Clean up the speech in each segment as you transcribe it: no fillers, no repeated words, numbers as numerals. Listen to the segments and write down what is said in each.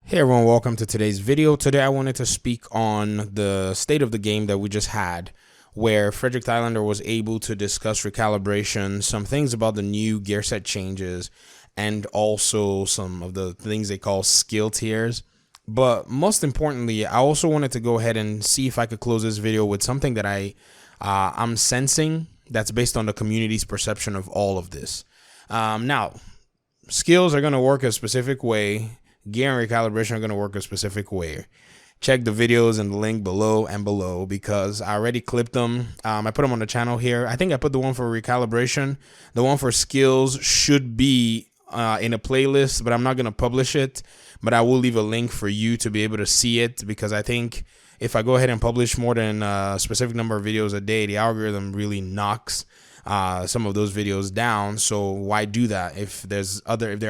Hey everyone, welcome to today's video. Today I wanted to speak on the state of the game that we just had, where Frederick Thailander was able to discuss recalibration, some things about the new gear set changes, and also some of the things they call skill tiers. But most importantly, I also wanted to go ahead and see if I could close this video with something that I'm sensing that's based on the community's perception of all of this. Now, skills are going to work a specific way. Gear and recalibration are going to work a specific way. Check the videos in the link below and below because I already clipped them. I put them on the channel here. I think I put the one for recalibration. The one for skills should be in a playlist, but I'm not going to publish it. But I will leave a link for you to be able to see it because I think if I go ahead and publish more than a specific number of videos a day, the algorithm really knocks some of those videos down. So why do that if there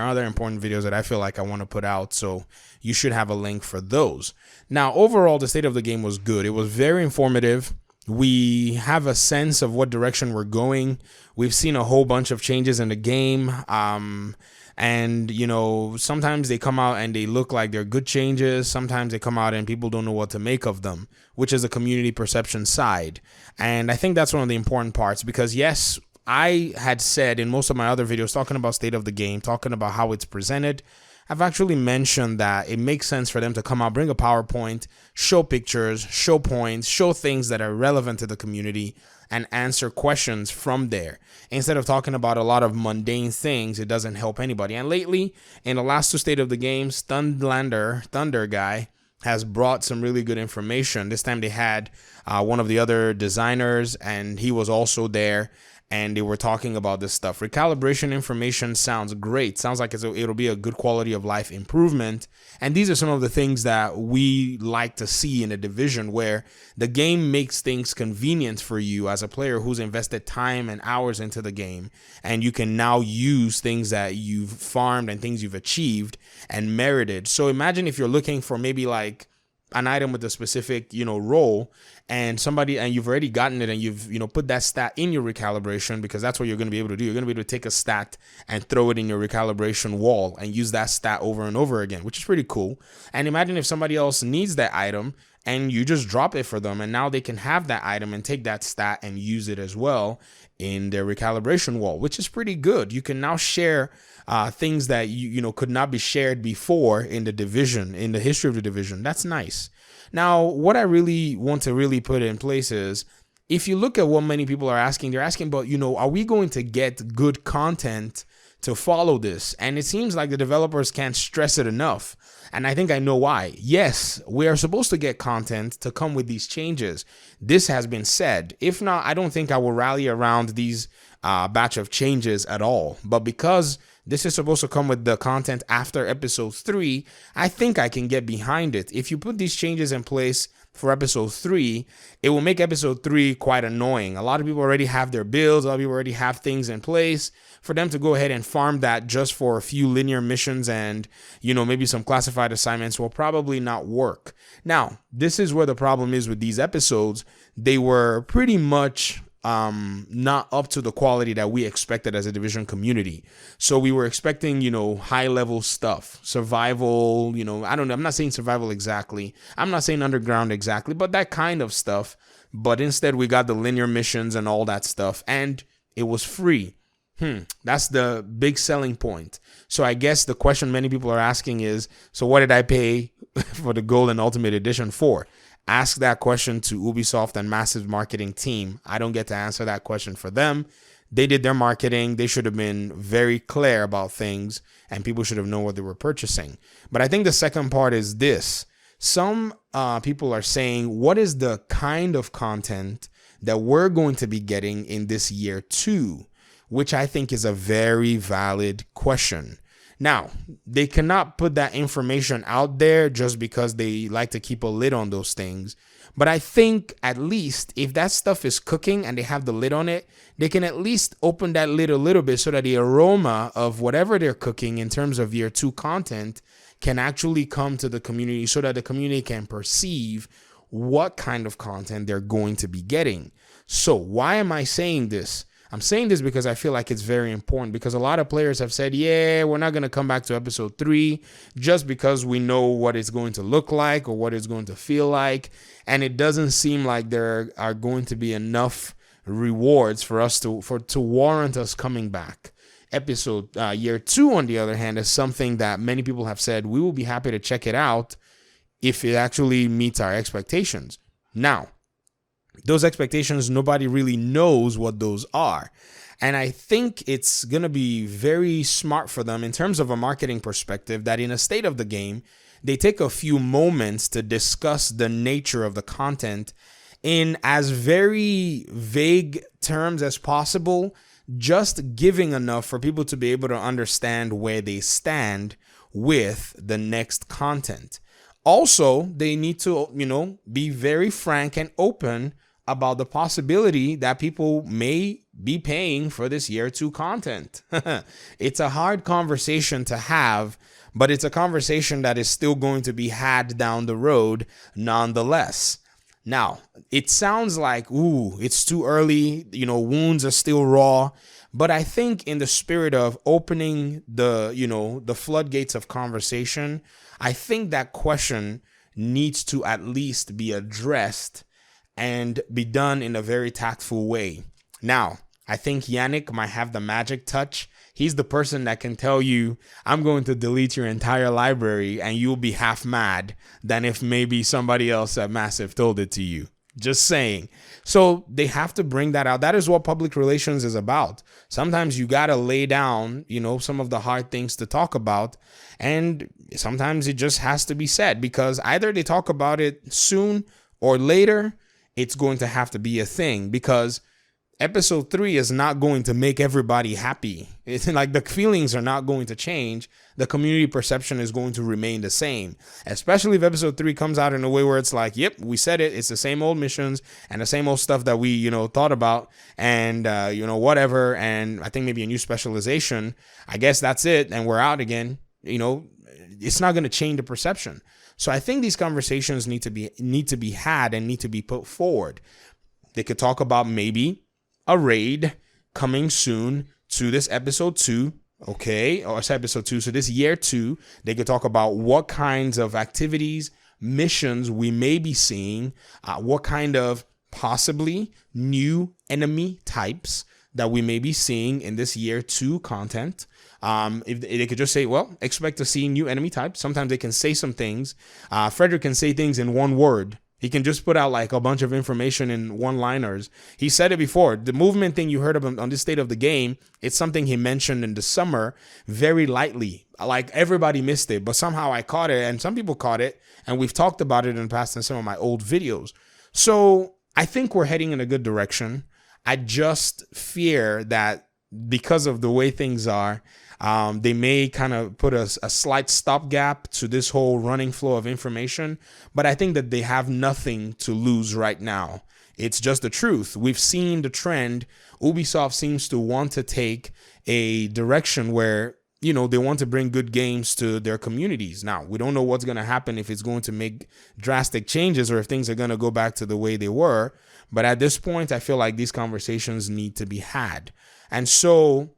are other important videos that I feel like I want to put out? So you should have a link for those. Now, overall, the state of the game was good. It was very informative. We have a sense of what direction we're going. We've seen a whole bunch of changes in the game. And, you know, sometimes they come out and they look like they're good changes. Sometimes they come out and people don't know what to make of them, which is the community perception side. And I think that's one of the important parts because, yes, I had said in most of my other videos talking about state of the game, talking about how it's presented, I've actually mentioned that it makes sense for them to come out, bring a PowerPoint, show pictures, show points, show things that are relevant to the community, and answer questions from there. Instead of talking about a lot of mundane things, it doesn't help anybody. And lately, in the last two State of the Games, Thunder guy, has brought some really good information. This time they had one of the other designers, and he was also there. And they were talking about this stuff. Recalibration information sounds great. Sounds like it'll be a good quality of life improvement. And these are some of the things that we like to see in a division where the game makes things convenient for you as a player who's invested time and hours into the game. And you can now use things that you've farmed and things you've achieved and merited. So imagine if you're looking for maybe like an item with a specific, role and you've already gotten it and you've, put that stat in your recalibration because that's what you're going to be able to do. You're going to be able to take a stat and throw it in your recalibration wall and use that stat over and over again, which is pretty cool. And imagine if somebody else needs that item and you just drop it for them and now they can have that item and take that stat and use it as well in their recalibration wall, which is pretty good. You can now share things that you could not be shared before in the division, in the history of the division. That's nice. Now, what I really want to really put in place is, if you look at what many people are asking, they're asking about, are we going to get good content to follow this? And it seems like the developers can't stress it enough. And I think I know why. Yes, we are supposed to get content to come with these changes. This has been said. If not, I don't think I will rally around these batch of changes at all. But because this is supposed to come with the content after episode 3, I think I can get behind it. If you put these changes in place for episode 3, it will make episode 3 quite annoying. A lot of people already have their builds. A lot of people already have things in place. For them to go ahead and farm that just for a few linear missions and, maybe some classified assignments will probably not work. Now, this is where the problem is with these episodes. They were pretty much not up to the quality that we expected as a division community. So we were expecting, high level stuff, survival, I don't know. I'm not saying survival exactly. I'm not saying underground exactly, but that kind of stuff. But instead we got the linear missions and all that stuff and it was free. That's the big selling point. So I guess the question many people are asking is, so what did I pay for the Gold and Ultimate Edition for? Ask that question to Ubisoft and Massive marketing team. I don't get to answer that question for them. They did their marketing. They should have been very clear about things and people should have known what they were purchasing. But I think the second part is this. Some people are saying, what is the kind of content that we're going to be getting in this year 2? Which I think is a very valid question. Now, they cannot put that information out there just because they like to keep a lid on those things. But I think at least if that stuff is cooking and they have the lid on it, they can at least open that lid a little bit so that the aroma of whatever they're cooking in terms of year 2 content can actually come to the community so that the community can perceive what kind of content they're going to be getting. So why am I saying this? I'm saying this because I feel like it's very important, because a lot of players have said, yeah, we're not going to come back to episode 3 just because we know what it's going to look like or what it's going to feel like. And it doesn't seem like there are going to be enough rewards for us to warrant us coming back. Year 2, on the other hand, is something that many people have said we will be happy to check it out if it actually meets our expectations. Now, those expectations, nobody really knows what those are. And I think it's going to be very smart for them in terms of a marketing perspective that in a state of the game, they take a few moments to discuss the nature of the content in as very vague terms as possible, just giving enough for people to be able to understand where they stand with the next content. Also, they need to, be very frank and open about the possibility that people may be paying for this year 2 content. It's a hard conversation to have, but it's a conversation that is still going to be had down the road nonetheless. Now, it sounds like, it's too early, wounds are still raw, but I think in the spirit of opening the floodgates of conversation, I think that question needs to at least be addressed and be done in a very tactful way. Now, I think Yannick might have the magic touch. He's the person that can tell you, I'm going to delete your entire library, and you'll be half mad than if maybe somebody else at Massive told it to you. Just saying. So they have to bring that out. That is what public relations is about. Sometimes you got to lay down, some of the hard things to talk about. And sometimes it just has to be said, because either they talk about it soon or later, it's going to have to be a thing, because episode 3 is not going to make everybody happy. It's like the feelings are not going to change. The community perception is going to remain the same, especially if episode 3 comes out in a way where it's like, yep, we said it. It's the same old missions and the same old stuff that we, thought about and, whatever. And I think maybe a new specialization. I guess that's it. And we're out again. It's not going to change the perception. So I think these conversations need to be had and need to be put forward. They could talk about maybe a raid coming soon to this episode 2, okay, or it's episode 2. So this year 2, they could talk about what kinds of activities, missions we may be seeing, what kind of possibly new enemy types that we may be seeing in this year 2 content. If they could just say, well, expect to see new enemy types. Sometimes they can say some things. Frederick can say things in one word. He can just put out like a bunch of information in one-liners. He said it before. The movement thing you heard of him on this state of the game, it's something he mentioned in the summer very lightly. Like everybody missed it, but somehow I caught it, and some people caught it, and we've talked about it in the past in some of my old videos. So I think we're heading in a good direction. I just fear that because of the way things are, they may kind of put a slight stopgap to this whole running flow of information. But I think that they have nothing to lose right now. It's just the truth. We've seen the trend. Ubisoft seems to want to take a direction where, they want to bring good games to their communities. Now, we don't know what's going to happen, if it's going to make drastic changes or if things are going to go back to the way they were. But at this point, I feel like these conversations need to be had. And so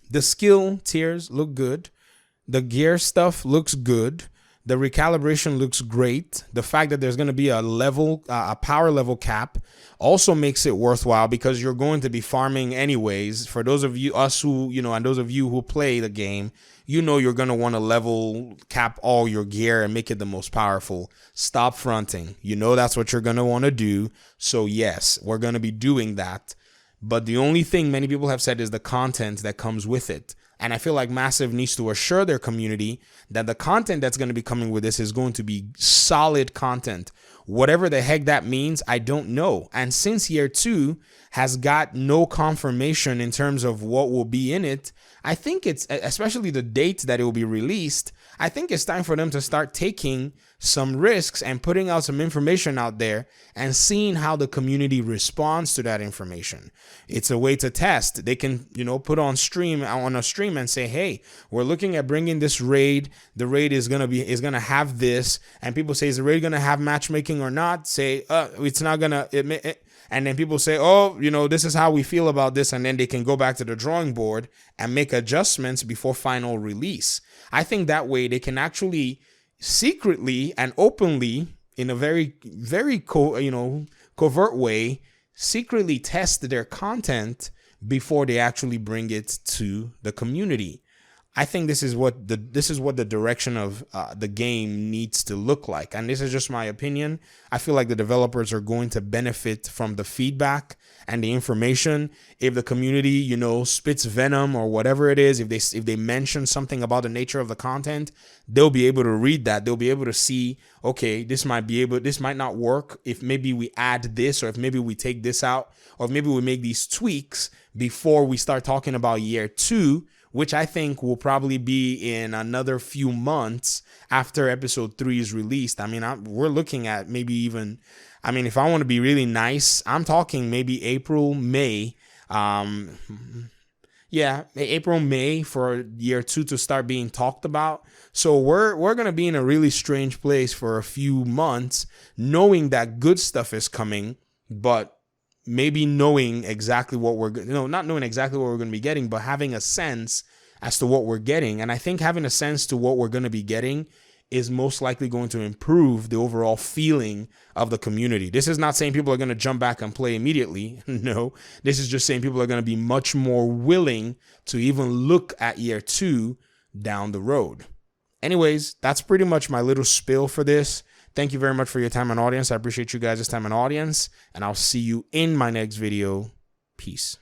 the skill tiers look good. The gear stuff looks good. The recalibration looks great. The fact that there's going to be a power level cap also makes it worthwhile, because you're going to be farming anyways. For those of you, and those of you who play the game, you're going to want to level cap all your gear and make it the most powerful. Stop fronting. That's what you're going to want to do. So yes, we're going to be doing that. But the only thing many people have said is the content that comes with it. And I feel like Massive needs to assure their community that the content that's going to be coming with this is going to be solid content. Whatever the heck that means, I don't know. And since year 2 has got no confirmation in terms of what will be in it, I think it's, especially the date that it will be released, I think it's time for them to start taking some risks and putting out some information out there and seeing how the community responds to that information. It's a way to test. They can, put on a stream and say, hey, we're looking at bringing this raid. The raid is going to have this. And people say, is the raid going to have matchmaking or not? Say, it's not going to. And then people say, oh, this is how we feel about this. And then they can go back to the drawing board and make adjustments before final release. I think that way they can actually secretly and openly, in a very, very covert way, secretly test their content before they actually bring it to the community. I think this is what the direction of the game needs to look like. And this is just my opinion. I feel like the developers are going to benefit from the feedback and the information. If the community, spits venom or whatever it is, if they mention something about the nature of the content, they'll be able to read that. They'll be able to see, okay, this might not work if maybe we add this, or if maybe we take this out, or if maybe we make these tweaks before we start talking about year 2, which I think will probably be in another few months after episode 3 is released. I mean, we're looking at maybe even, if I want to be really nice, I'm talking maybe April, May. April, May for year 2 to start being talked about. So we're going to be in a really strange place for a few months, knowing that good stuff is coming, but maybe knowing exactly what not knowing exactly what we're going to be getting, but having a sense as to what we're getting. And I think having a sense to what we're going to be getting is most likely going to improve the overall feeling of the community. This is not saying people are going to jump back and play immediately. No, this is just saying people are going to be much more willing to even look at year 2 down the road. Anyways, that's pretty much my little spiel for this. Thank you very much for your time and audience. I appreciate you guys' time and audience, and I'll see you in my next video. Peace.